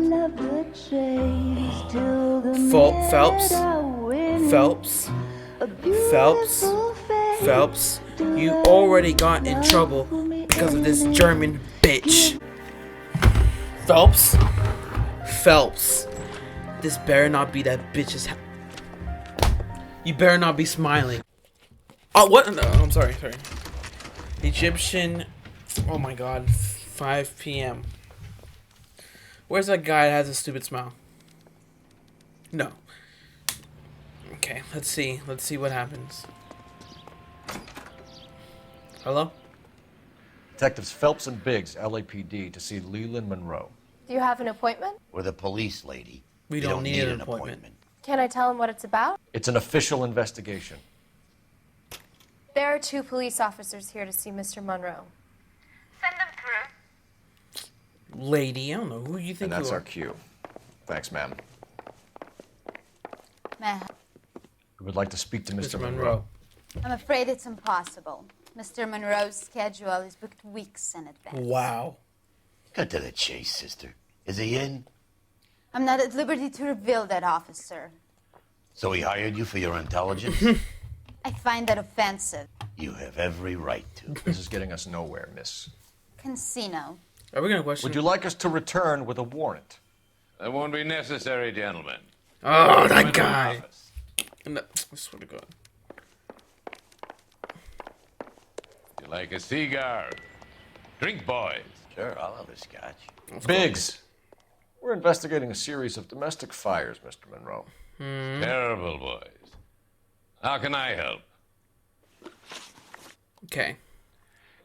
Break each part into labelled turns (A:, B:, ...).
A: Phelps, Phelps, Phelps, Phelps, you already got in trouble because of this German bitch. Phelps, Phelps, this better not be that bitch's. You better not be smiling. Oh, what? No, I'm sorry. Egyptian. Oh my God. 5 p.m. Where's that guy that has a stupid smile? No. Okay, let's see. Let's see what happens. Hello?
B: Detectives Phelps and Biggs, LAPD, to see Leland Monroe.
C: Do you have an appointment?
D: With a police lady.
A: We don't need an appointment.
C: Can I tell him what it's about?
B: It's an official investigation.
C: There are 2 police officers here to see Mr. Monroe.
E: Send them through.
A: Lady, I don't know who you think
B: And that's
A: you are.
B: our cue. Thanks, ma'am.
F: Ma'am,
B: We would like to speak to Mr.
A: Mr.
B: Monroe.
A: Monroe.
F: I'm afraid it's impossible. Mr. Monroe's schedule is booked weeks in advance.
A: Wow.
D: Cut to the chase, sister. Is he in?
F: I'm not at liberty to reveal that, officer.
D: So he hired you for your intelligence?
F: I find that offensive.
D: You have every right to.
B: This is getting us nowhere, miss.
F: Casino.
A: Are we gonna question?
B: Would you like us to return with a warrant?
G: That won't be necessary, gentlemen.
A: Oh,
G: Come
A: that
G: in
A: guy.
G: the office.
A: I swear to God.
G: You like a cigar? Drink, boys.
D: Sure, I'll have a scotch.
B: Biggs! We're investigating a series of domestic fires, Mr. Monroe.
G: Terrible, boys. How can I help?
A: Okay.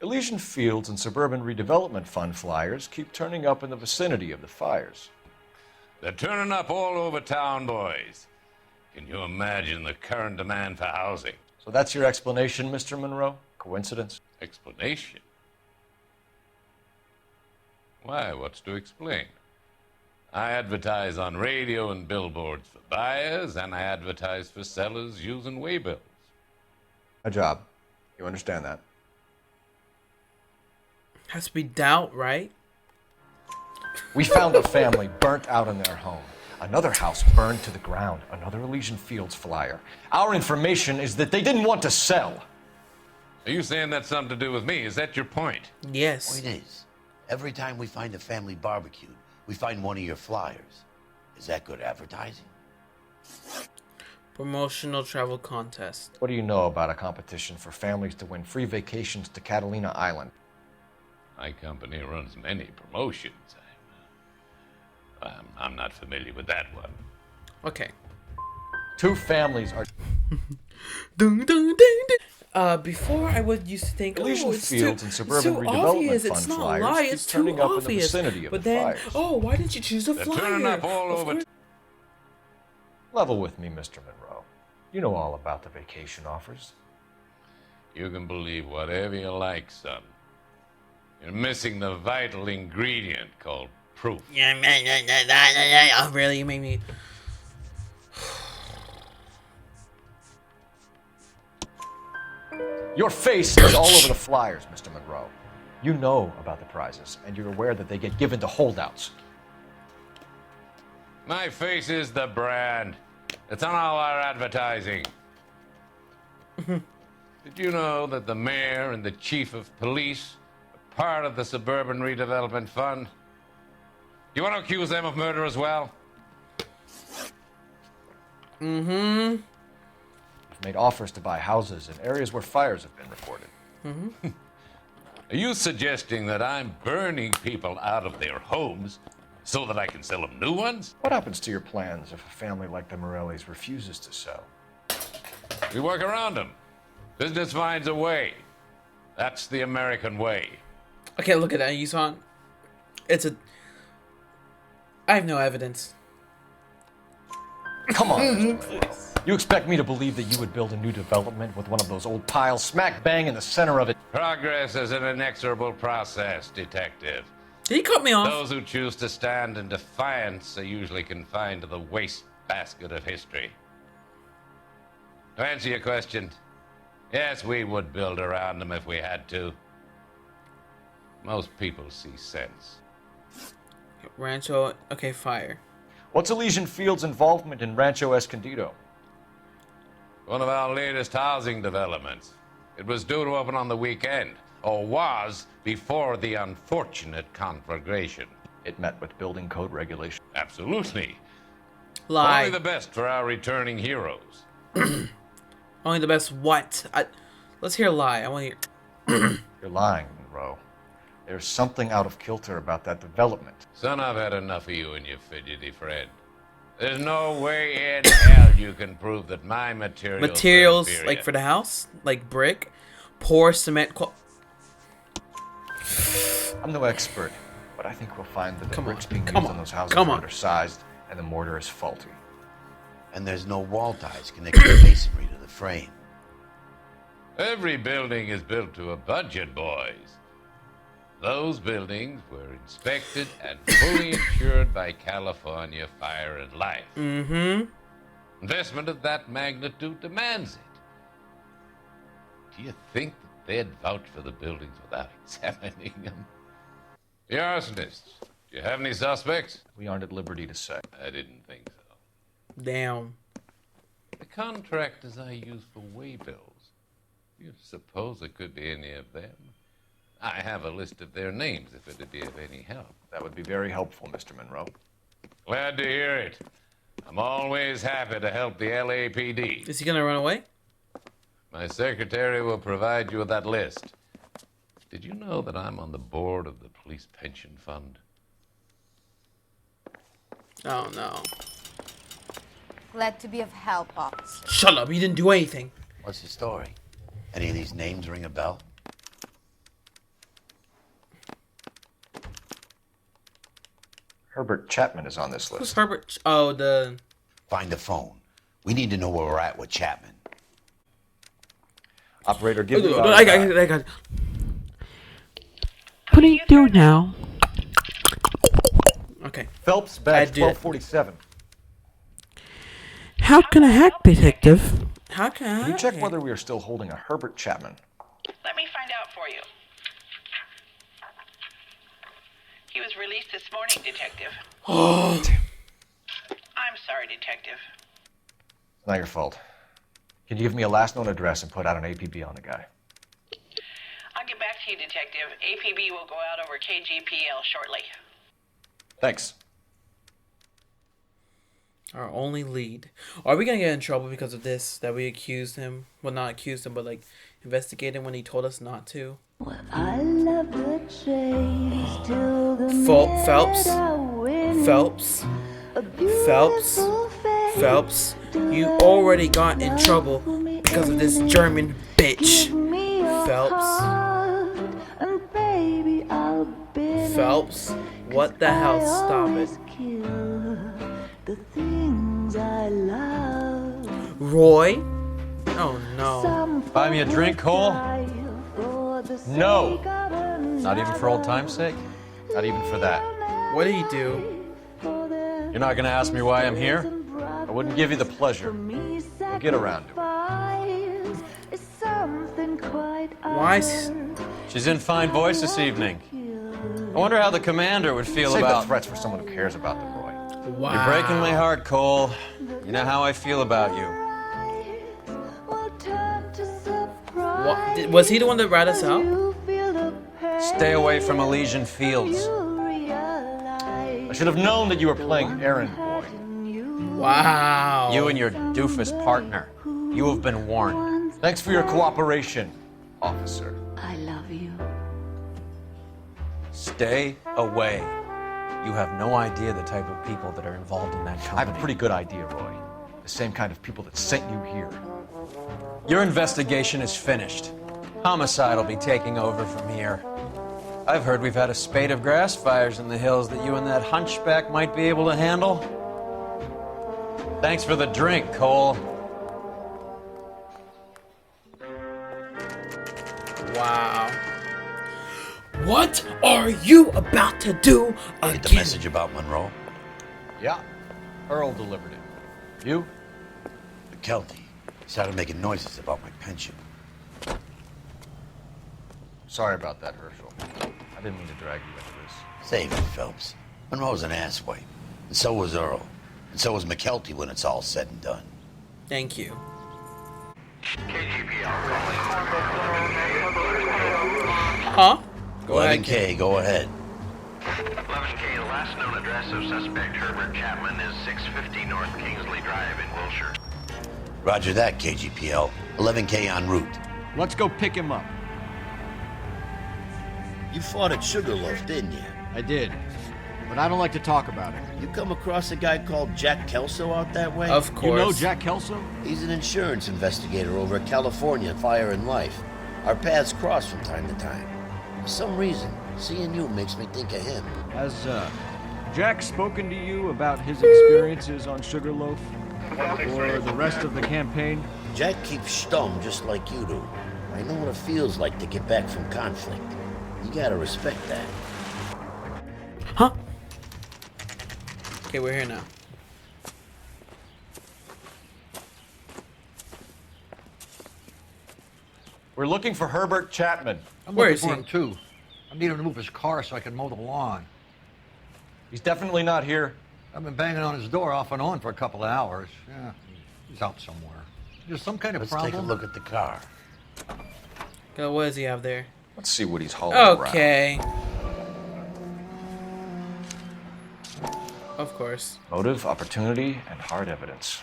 B: Elysian Fields and Suburban Redevelopment Fund flyers keep turning up in the vicinity of the fires.
G: They're turning up all over town, boys. Can you imagine the current demand for housing?
B: So that's your explanation, Mr. Monroe? Coincidence?
G: Explanation? Why, what's to explain? I advertise on radio and billboards for buyers, and I advertise for sellers using waybills.
B: My job. You understand that?
A: Has to be doubt, right?
B: We found a family burnt out in their home. Another house burned to the ground. Another Elysian Fields flyer. Our information is that they didn't want to sell.
G: Are you saying that's something to do with me? Is that your point?
A: Yes.
D: Point is, every time we find a family barbecued, we find one of your flyers. Is that good advertising?
A: Promotional travel contest.
B: What do you know about a competition for families to win free vacations to Catalina Island?
G: My company runs many promotions. I'm not familiar with that one.
A: Okay.
B: 2 families are...
A: Dun, dun, dun, dun. Before I would used to think,
B: Elysian
A: it's
B: Fields
A: too,
B: and Suburban
A: it's too
B: Redevelopment
A: obvious.
B: Fund
A: It's not a
B: flyers
A: lie.
B: keep
A: It's too
B: turning up in the
A: obvious.
B: vicinity of
A: But
B: the
A: then,
B: fires.
A: oh, why did you choose a
G: They're
A: flyer?
G: turning up all
A: Of
G: over.
A: course-
B: Level with me, Mr. Monroe. You know all about the vacation offers.
G: You can believe whatever you like, son. You're missing the vital ingredient called proof.
A: Oh, really? You made me.
B: Your face is all over the flyers, Mr. Monroe. You know about the prizes, and you're aware that they get given to holdouts.
G: My face is the brand. It's on all our advertising. Did you know that the mayor and the chief of police are part of the Suburban Redevelopment Fund? You want to accuse them of murder as well?
B: We've made offers to buy houses in areas where fires have been reported.
G: Are you suggesting that I'm burning people out of their homes so that I can sell them new ones?
B: What happens to your plans if a family like the Morellis refuses to sell?
G: We work around them. Business finds a way. That's the American way.
A: Okay, look at that, Yusan. It's a. I have no evidence.
B: Come on, Mr. Monroe. You expect me to believe that you would build a new development with one of those old piles smack bang in the center of it?
G: Progress is an inexorable process, detective.
A: Did he cut me off?
G: Those who choose to stand in defiance are usually confined to the wastebasket of history. To answer your question, yes, we would build around them if we had to. Most people see sense.
A: Rancho. Okay, fire.
B: What's Elysian Fields' involvement in Rancho Escondido?
G: One of our latest housing developments. It was due to open on the weekend, or was before the unfortunate conflagration.
B: It met with building code regulations.
G: Absolutely.
A: Lie.
G: Only the best for our returning heroes.
A: Only the best what? Let's hear a lie. I want to hear.
B: You're lying, Monroe. There's something out of kilter about that development.
G: Son, I've had enough of you and your fidgety friend. There's no way in hell you can prove that my materials are
A: like
G: inferior.
A: for the house, like brick, pour cement.
B: I'm no expert, but I think we'll find that the bricks being used on those houses
A: come
B: are
A: on.
B: undersized and the mortar is faulty.
D: And there's no wall ties connecting the masonry to the frame.
G: Every building is built to a budget, boys. Those buildings were inspected and fully insured by California Fire and Life.
A: Mm-hmm.
G: Investment of that magnitude demands it. Do you think that they'd vouch for the buildings without examining them? The arsonists, do you have any suspects?
B: We aren't at liberty to say.
G: I didn't think so.
A: Damn.
G: The contractors I use for waybills. You suppose it could be any of them? I have a list of their names if it'd be of any help.
B: That would be very helpful, Mr. Monroe.
G: Glad to hear it. I'm always happy to help the LAPD.
A: Is he gonna run away?
G: My secretary will provide you with that list. Did you know that I'm on the board of the police pension fund?
A: Oh no.
F: Glad to be of help, officer.
A: Shut up. You didn't do anything.
D: What's the story? Any of these names ring a bell?
B: Herbert Chapman is on this
A: Who's
B: list.
A: Herbert? Oh, the.
D: Find the phone. We need to know where we're at with Chapman.
B: Operator, give me
A: I got it. Putting it through now. Okay.
B: Phelps, badge
A: I did it.
B: 1247.
A: How can I hack, detective? How can I?
B: Can you check whether we are still holding a Herbert Chapman?
E: Let me find out for you. He was released this morning, Detective.
A: Oh.
E: I'm sorry, Detective.
B: It's not your fault. Can you give me a last known address and put out an APB on the guy?
E: I'll get back to you, Detective. APB will go out over KGPL shortly.
B: Thanks.
A: Our only lead. Are we gonna get in trouble because of this? That we accused him? Well, not accused him, but like investigated him when he told us not to. Phelps. You already got in trouble because of this German bitch. Phelps. What the hell? Stop it. Roy? Oh no.
H: Buy me a drink, Cole?
B: No!
H: Not even for old time's sake?
B: Not even for that.
A: What did he do?
H: You're not gonna ask me why I'm here?
B: I wouldn't give you the pleasure. We'll get around to it.
A: Why?
H: She's in fine voice this evening. I wonder how the commander would feel
B: Save
H: about...
B: the threats for someone who cares about them, Roy.
A: Wow.
H: You're breaking my heart, Cole. You know how I feel about you.
A: Was he the one that ratted us out?
H: Stay away from Elysian Fields.
B: I should have known that you were playing errand boy.
A: Wow.
H: You and your doofus partner. You have been warned.
B: Thanks for your cooperation, officer.
F: I love you.
H: Stay away. You have no idea the type of people that are involved in that
B: I
H: company.
B: have a pretty good idea, Roy. The same kind of people that sent you here.
H: Your investigation is finished. Homicide will be taking over from here. I've heard we've had a spate of grass fires in the hills that you and that hunchback might be able to handle. Thanks for the drink, Cole.
A: Wow. What are you about to do again?
D: Get the message about Monroe?
B: Yeah. Earl delivered it. You?
D: The Kelty. He started making noises about my pension.
B: Sorry about that, Herschel. I didn't mean to drag you into this.
D: Save it, Phelps. Monroe's an asswipe. And so was Earl. And so was McKelty when it's all said and done.
A: Thank you. Huh? Go ahead.
D: 11K, go ahead.
I: 11K, the last known address of suspect Herbert Chapman is 650 North Kingsley Drive in Wilshire.
D: Roger that, KGPL. 11K en route.
B: Let's go pick him up.
J: You fought at Sugarloaf, didn't you?
B: I did. But I don't like to talk about it.
J: You come across a guy called Jack Kelso out that way?
A: Of course.
B: You know Jack Kelso?
J: He's an insurance investigator over at California Fire and Life. Our paths cross from time to time. For some reason, seeing you makes me think of him.
B: Has Jack spoken to you about his experiences on Sugarloaf? Or the rest of the campaign?
J: Jack keeps stum just like you do. I know what it feels like to get back from conflict. You gotta respect that.
A: Huh? Okay, we're here now.
B: We're looking for Herbert Chapman.
K: I'm
A: Where
K: looking
A: is
K: for
A: he?
K: him too. I need him to move his car so I can mow the lawn.
B: He's definitely not here.
K: I've been banging on his door off and on for a couple of hours. Yeah, he's out somewhere. There's some kind of
D: Let's
K: problem.
D: take a look at the car.
A: What does he have there?
B: Let's see what he's hauling around.
A: Okay. Of course.
B: Motive, opportunity, and hard evidence.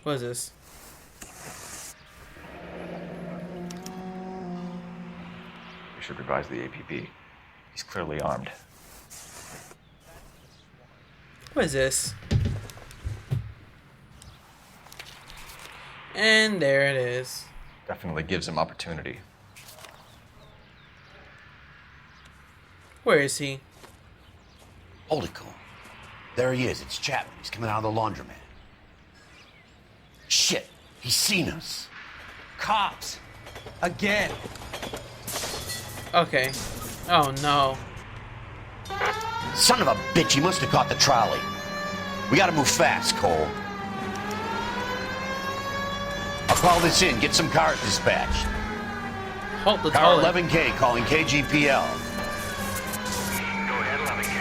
A: What is this?
B: We should revise the APB. He's clearly armed.
A: What is this? And there it is.
B: Definitely gives him opportunity.
A: Where is he?
D: Hold it, Cole. There he is. It's Chapman. He's coming out of the laundromat. Shit. He's seen us. Cops. Again.
A: Okay. Oh no.
D: Son of a bitch. He must have caught the trolley. We gotta move fast, Cole. I'll call this in. Get some cars dispatched.
A: Halt the
D: Car
A: trolley.
D: 11K calling KGPL.
I: Go ahead, 11K.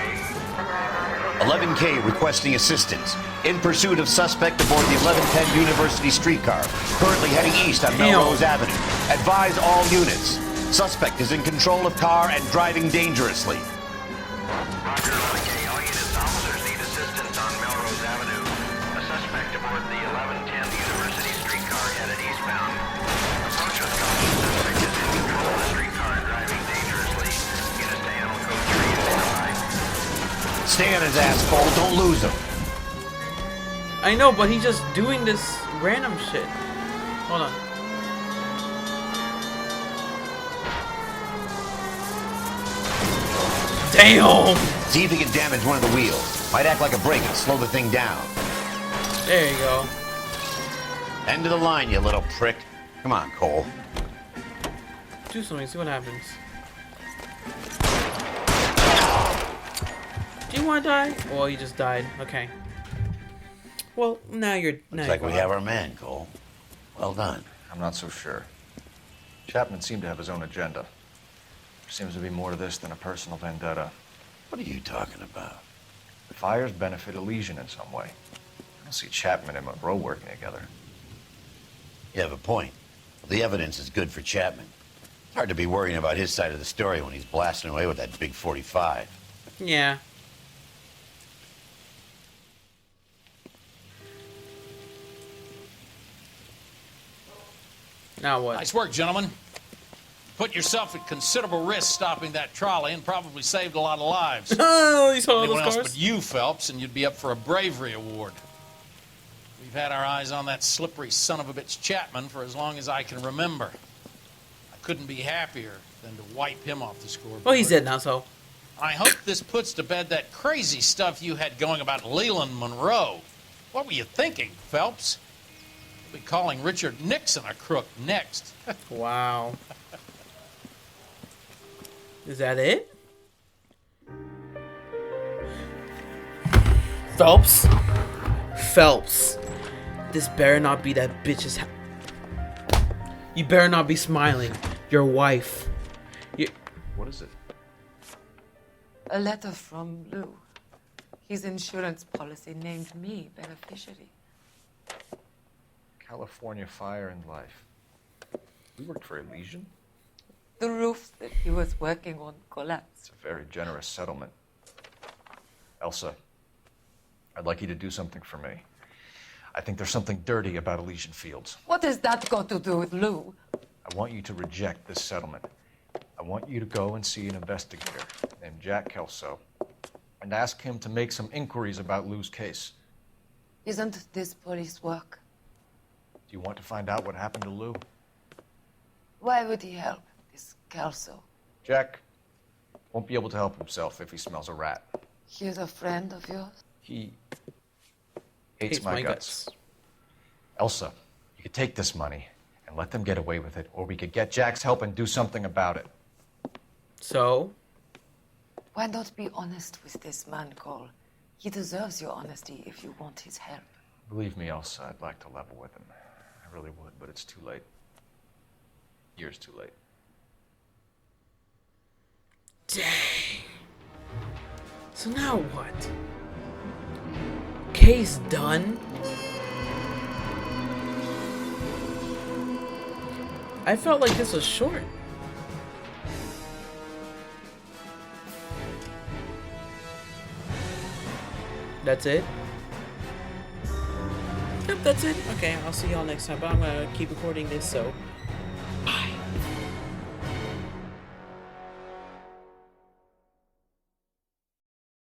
D: 11K requesting assistance. In pursuit of suspect aboard the 1110 University streetcar. Currently heading east on
A: Damn.
D: Melrose Avenue. Advise all units. Suspect is in control of car and driving dangerously.
I: Roger, 11K. All units, officers need assistance on Melrose Avenue. A suspect aboard the 1110 University streetcar headed eastbound. Approach with caution. Suspect is in control of the streetcar and driving dangerously. Units to handle code 3 and verify.
D: Stay on his ass, Cole. Don't lose him.
A: I know, but he's just doing this random shit. Hold on. Damn!
D: See if he can damage one of the wheels. Might act like a brake and slow the thing down.
A: There you go.
D: End of the line, you little prick. Come on, Cole.
A: Do something, see what happens. Do you want to die? Well, you just died. Okay. Well, now you're...
D: Looks like we have our man, Cole. Well done.
B: I'm not so sure. Chapman seemed to have his own agenda. There seems to be more to this than a personal vendetta.
D: What are you talking about?
B: The fires benefit Elysian in some way. I don't see Chapman and Monroe working together.
D: You have a point. The evidence is good for Chapman. It's hard to be worrying about his side of the story when he's blasting away with that big 45.
A: Yeah. Now what?
L: Nice work, gentlemen. Put yourself at considerable risk stopping that trolley and probably saved a lot of lives.
A: Oh, you saw all
L: Anyone
A: those
L: else
A: cars?
L: but you, Phelps, and you'd be up for a bravery award. We've had our eyes on that slippery son of a bitch Chapman for as long as I can remember. I couldn't be happier than to wipe him off the scoreboard.
A: Well, he's dead now, so.
L: I hope this puts to bed that crazy stuff you had going about Leland Monroe. What were you thinking, Phelps? We'll be calling Richard Nixon a crook next.
A: Wow. Is that it? Phelps? Phelps. This better not be that bitch's You better not be smiling. Your wife.
B: What is it?
M: A letter from Lou. His insurance policy named me beneficiary.
B: California Fire and Life. You worked for Elysian?
M: The roof that he was working on collapsed.
B: It's a very generous settlement. Elsa, I'd like you to do something for me. I think there's something dirty about Elysian Fields.
M: What has that got to do with Lou?
B: I want you to reject this settlement. I want you to go and see an investigator named Jack Kelso and ask him to make some inquiries about Lou's case.
M: Isn't this police work?
B: Do you want to find out what happened to Lou?
M: Why would he help, this Kelso?
B: Jack won't be able to help himself if he smells a rat.
M: He's a friend of yours?
B: He hates my guts. Elsa, you could take this money and let them get away with it, or we could get Jack's help and do something about it.
A: So?
M: Why not be honest with this man, Cole? He deserves your honesty if you want his help.
B: Believe me, Elsa, I'd like to level with him. I really would, but it's too late. Years too late.
A: Dang. So now what? Case done? I felt like this was short. That's it? Yep, that's it. Okay, I'll see y'all next time. But I'm gonna keep recording this, so